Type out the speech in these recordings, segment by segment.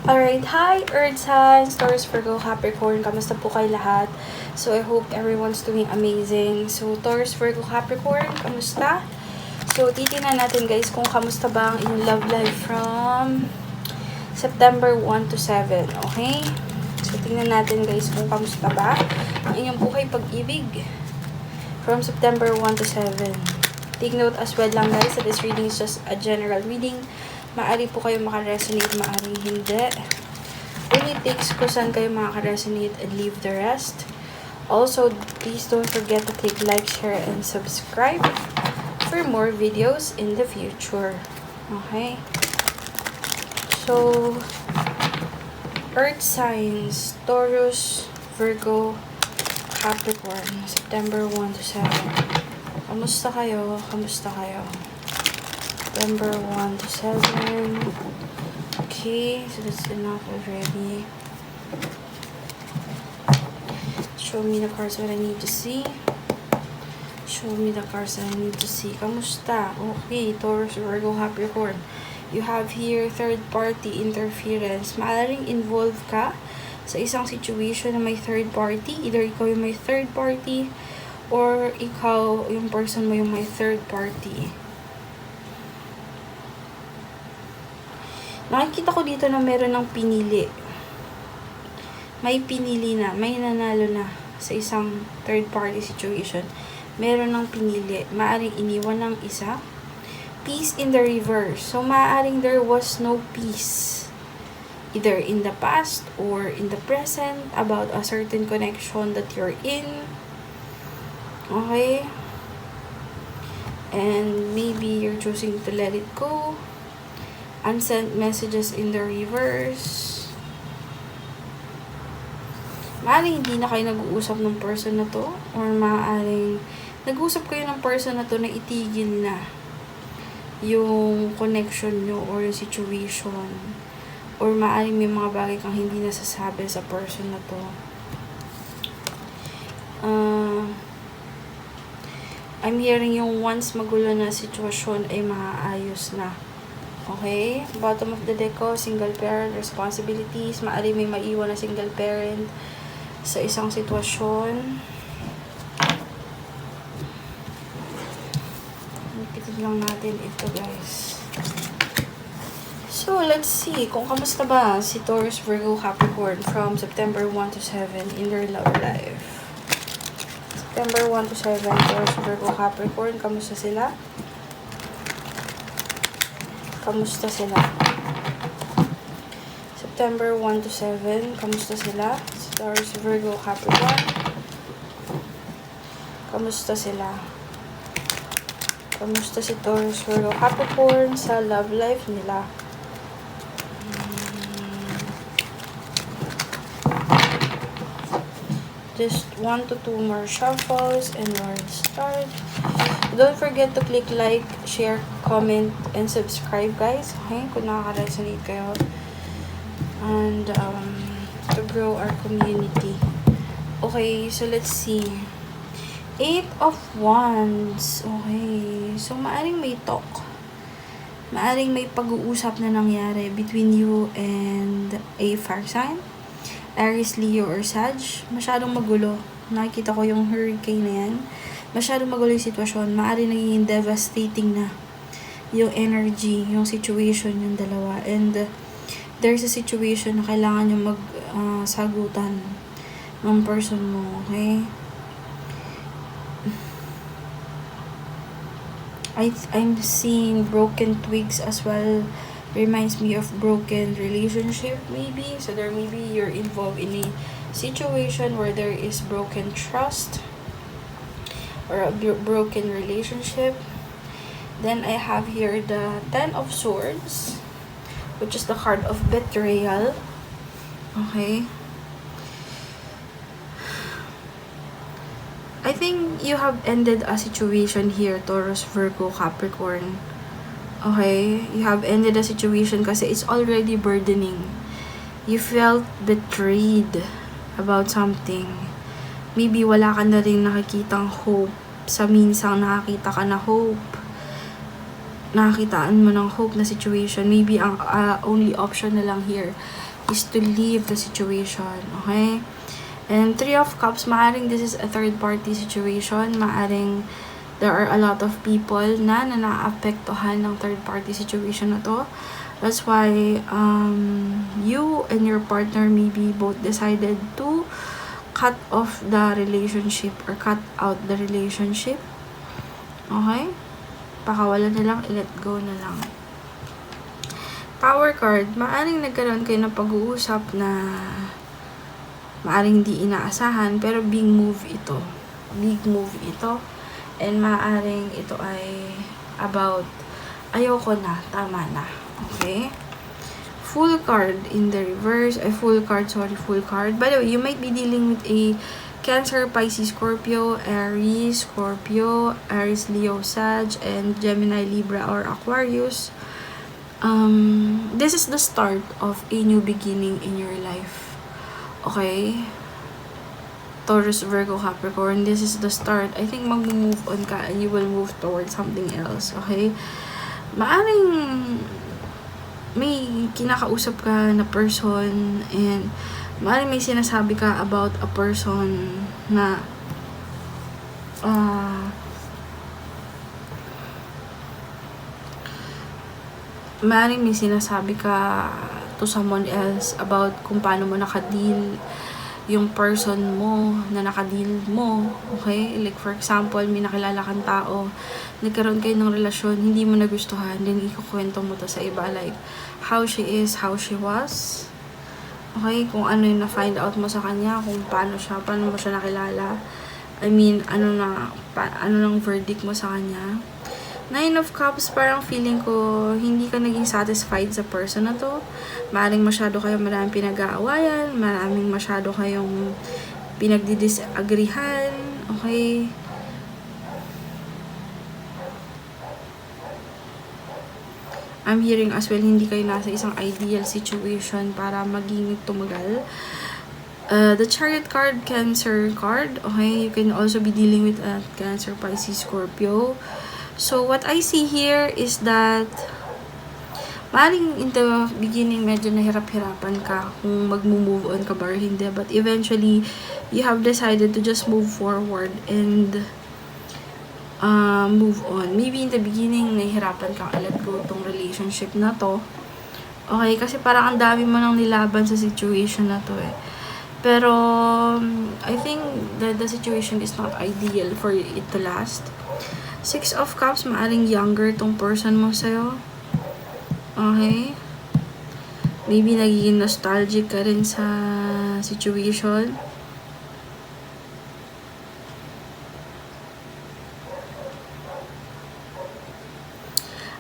Alright, hi Earth signs, Taurus, Virgo, Capricorn, kamusta po kayo lahat? So I hope everyone's doing amazing. So Taurus, Virgo, Capricorn, kamusta? So titingnan natin guys kung kamusta ba ang inyong love life from September 1 to 7, okay? So tingnan natin guys kung kamusta ba ang inyong buhay pag-ibig from September 1 to 7. Take note as well lang guys that this reading is just a general reading. Maari po kayo makaresonate, maari hindi. Only takes ko saan kayo makaka-resonate and leave the rest. Also, please don't forget to click like, share, and subscribe for more videos in the future. Okay? So, Earth signs, Taurus, Virgo, Capricorn, September 1 to 7. Kamusta kayo? Kamusta kayo? September 1 to 7. Okay, so that's enough already. Show me the cards that I need to see. Show me the cards that I need to see. Kamusta? Okay, Taurus, Virgo, Capricorn. You have here third-party interference. Maaaring involved ka sa isang situation na may third party. Either ikaw yung may third party or ikaw, yung person mo yung may third party. Nakikita ko dito na meron ng pinili. May pinili na, may nanalo na sa isang third party situation. Meron ng pinili. Maaring iniwan ng isa. Peace in the reverse. So, maaring there was no peace. Either in the past or in the present about a certain connection that you're in. Okay? And maybe you're choosing to let it go. Unsent messages in the reverse. Maaaring hindi na kayo nag-uusap ng person na to. Or maaaring nag-uusap kayo ng person na to na itigil na yung connection nyo or yung situation. Or maaaring may mga bagay kang hindi nasasabi sa person na to. I'm hearing yung once magulo na sitwasyon ay maaayos na. Okay? Bottom of the deck ko, single parent, responsibilities. Maari may maiwan na single parent sa isang sitwasyon. Ipitin lang natin ito, guys. So, let's see kung kamusta ba si Taurus, Virgo, Capricorn from September 1 to 7 in their love life. September 1 to 7, Taurus, Virgo, Capricorn, kamusta sila? Kamusta sila? September 1 to 7. Kamusta sila? Si Taurus, Virgo, Capricorn. Kamusta sila? Kamusta si Taurus, Virgo, Capricorn sa love life nila? Just 1 to 2 more shuffles and we'll start. Don't forget to click like, share, comment, and subscribe, guys. Okay? Kung nakaka-resonate kayo. And, to grow our community. Okay, so let's see. 8 of Wands. Okay. So, maaring may talk. Maaring may pag-uusap na nangyari between you and a fire sign. Aries, Leo, or Sag. Masyadong magulo. Nakikita ko yung hurricane na yan. Masyadong magulo yung sitwasyon. Maaari naging devastating na yung energy, yung situation, yung dalawa. And there's a situation na kailangan yung sagutan ng person mo, okay? I'm seeing broken twigs as well. Reminds me of broken relationship, maybe. So there maybe you're involved in a situation where there is broken trust or a broken relationship. Then I have here the 10 of Swords, which is the card of betrayal. Okay. I think you have ended a situation here, Taurus, Virgo, Capricorn. Okay? You have ended a situation kasi it's already burdening. You felt betrayed about something. Maybe wala ka na rin nakikitang hope. Sa minsang nakakita ka na hope. Nakakitaan mo ng hope na situation. Maybe ang only option na lang here is to leave the situation. Okay? And Three of Cups, maaring this is a third-party situation. Maaring there are a lot of people na naapektuhan ng third-party situation na to. That's why you and your partner maybe both decided to cut off the relationship or cut out the relationship. Okay? Pakawala na lang, i-let go na lang. Power card, maaring nagkaroon kayo ng pag-uusap na maaring hindi inaasahan, pero big move ito. Big move ito. And maaring ito ay about ayoko na, tama na. Okay? Full card in the reverse. Full card. By the way, you might be dealing with a Cancer, Pisces, Scorpio, Aries, Leo, Sag, and Gemini, Libra, or Aquarius. This is the start of a new beginning in your life. Okay? Taurus, Virgo, Capricorn, this is the start. I think mag-move on ka and you will move towards something else. Okay? Maaring may kinakausap ka na person and maaring may sinasabi ka about a person na maaring may sinasabi ka to someone else about kung paano mo nakadeal yung person mo na nakadeal mo. Okay? Like for example, may nakilala kang tao, nagkaroon kayo ng relasyon, hindi mo nagustuhan, then ikukwento mo to sa iba, like how she is, how she was. Okay? Kung ano yung na-find out mo sa kanya, kung paano mo siya nakilala. I mean, ano nang verdict mo sa kanya. Nine of Cups, parang feeling ko hindi ka naging satisfied sa person na to. Maraming masyado kayong maraming pinag-aawayan, maraming masyado kayong pinagdidisagreehan. Okay? I'm hearing as well, hindi kayo nasa isang ideal situation para maging tumagal. The Chariot card, Cancer card. Okay? You can also be dealing with a Cancer, Pisces, Scorpio. So, what I see here is that maring in the beginning, medyo nahirap-hirapan ka kung mag-move on ka ba or hindi. But eventually, you have decided to just move forward and move on. Maybe in the beginning, nahihirapan kang let go tong relationship na to. Okay? Kasi parang ang dami mo nang nilaban sa situation na to eh. Pero, I think that the situation is not ideal for it to last. Six of Cups, maaring younger tong person mo sa'yo. Okay? Maybe nagiging nostalgic ka rin sa situation.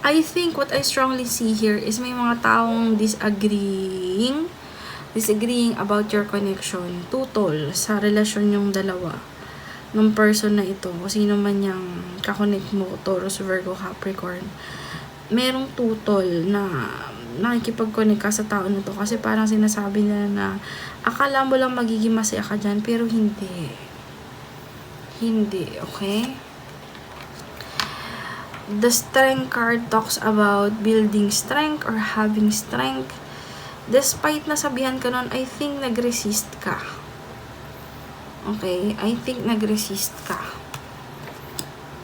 I think what I strongly see here is may mga taong disagreeing about your connection. Tutol sa relasyon yung dalawa ng person na ito, o sino man yung kakonect mo, Taurus, Virgo, Capricorn, merong tutol na nakikipag-connect ka sa tao na to kasi parang sinasabi nila na akala mo lang magiging masaya ka dyan, pero hindi. Hindi, okay? The Strength card talks about building strength or having strength. Despite nasabihan ka nun, I think nag-resist ka. Okay? I think nag-resist ka.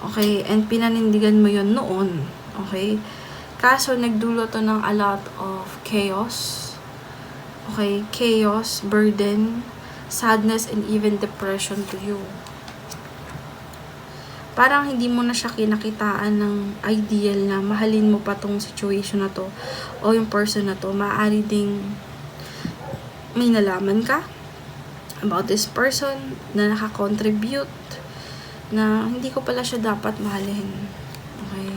Okay? And pinanindigan mo yun noon. Okay? Kaso, nagdulot to ng a lot of chaos. Okay? Chaos, burden, sadness, and even depression to you. Parang hindi mo na siya kinakitaan ng ideal na mahalin mo pa tong situation na to o yung person na to. Maaari ding may nalaman ka about this person na nakakontribute na hindi ko pala siya dapat mahalin. Okay?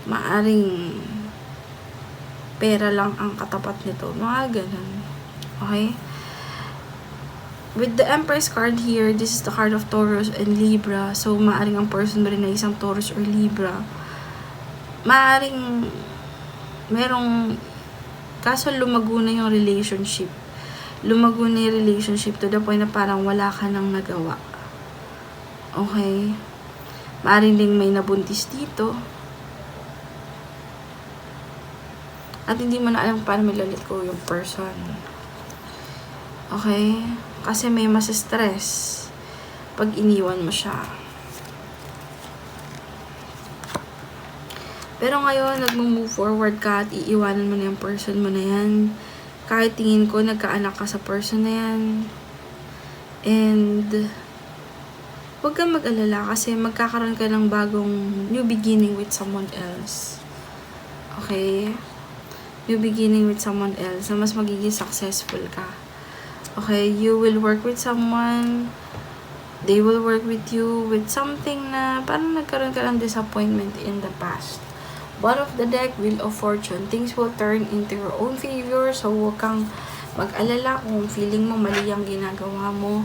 Maaring pera lang ang katapat nito. Mga ganun. Okay? With the Empress card here, this is the card of Taurus and Libra. So, maaring ang person mo rin na isang Taurus or Libra. Maaring merong kaso lumago na yung relationship. Lumago na yung relationship to the point na parang wala ka nang nagawa. Okay? Maaring din may nabuntis dito. At hindi mo na alam paano may lalit ko yung person. Okay? Kasi may mas stress pag iniwan mo siya. Pero ngayon, nag-move forward ka at iiwanan mo na yung person mo na yan. Kahit tingin ko, nagkaanak ka sa person na yan. And, huwag kang mag-alala kasi magkakaroon ka ng bagong new beginning with someone else. Okay? New beginning with someone else na mas magiging successful ka. Okay? You will work with someone. They will work with you with something na parang nagkaroon ka ng disappointment in the past. Bottom of the deck, Wheel of Fortune. Things will turn into your own favor. So, huwag kang mag-alala kung feeling mo mali ang ginagawa mo.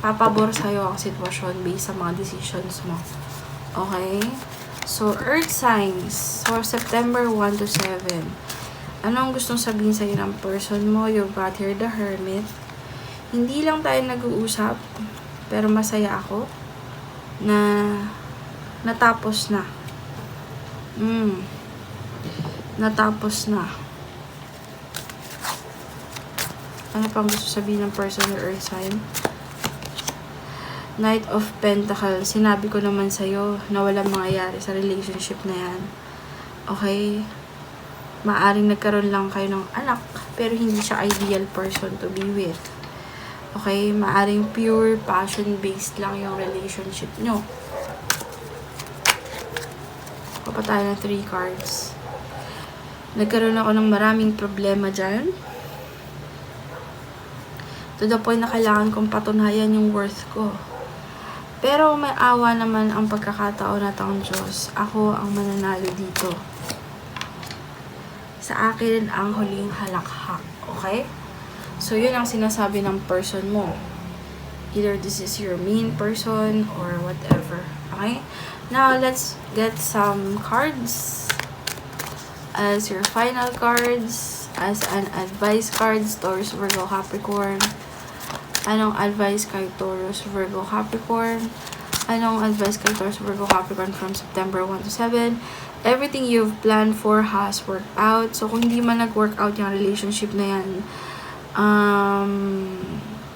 Papabor sa'yo ang sitwasyon based sa mga decisions mo. Okay? So, Earth signs. For September 1 to 7. Ano ang gustong sabihin sa'yo ng person mo? You've got here the Hermit. Hindi lang tayo nag-uusap, pero masaya ako na natapos na. Natapos na. Ano pang gusto sabihin ng person or earth sign? Knight of Pentacles. Sinabi ko naman sa'yo na walang mangyayari sa relationship na yan. Okay? Maaring nagkaroon lang kayo ng anak, pero hindi siya ideal person to be with. Okay? Maaring pure passion-based lang yung relationship nyo. Pa tayo ng 3 cards. Nagkaroon ako ng maraming problema dyan. To the point na kailangan kong patunayan yung worth ko. Pero may awa naman ang pagkakataon na taong Diyos. Ako ang mananalo dito. Sa akin ang huling halakhak. Okay? So, yun ang sinasabi ng person mo. Either this is your main person or whatever. Okay? Now, let's get some cards as your final cards, as an advice cards, Taurus, Virgo, Capricorn. Anong advice kay Taurus, Virgo, Capricorn? Anong advice kay Taurus, Virgo, Capricorn from September 1 to 7? Everything you've planned for has worked out. So, kung hindi man nag-work out yung relationship na yan,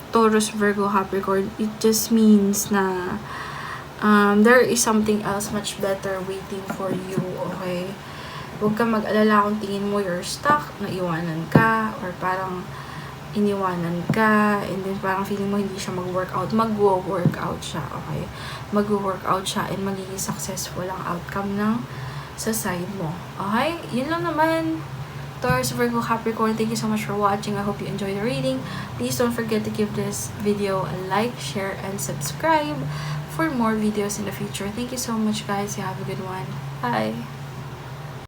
Taurus, Virgo, Capricorn, it just means na there is something else much better waiting for you, okay? Huwag kang mag-alala kung tingin mo you're stuck, naiwanan ka, or parang iniwanan ka, and then parang feeling mo hindi siya mag-workout. Mag-workout siya, okay? Mag-workout siya, and magiging successful ang outcome ng sa side mo. Okay? Yun lang naman. Taurus, Virgo, Capricorn, thank you so much for watching. I hope you enjoyed the reading. Please don't forget to give this video a like, share, and subscribe for more videos in the future. Thank you so much, guys. You have a good one. Bye!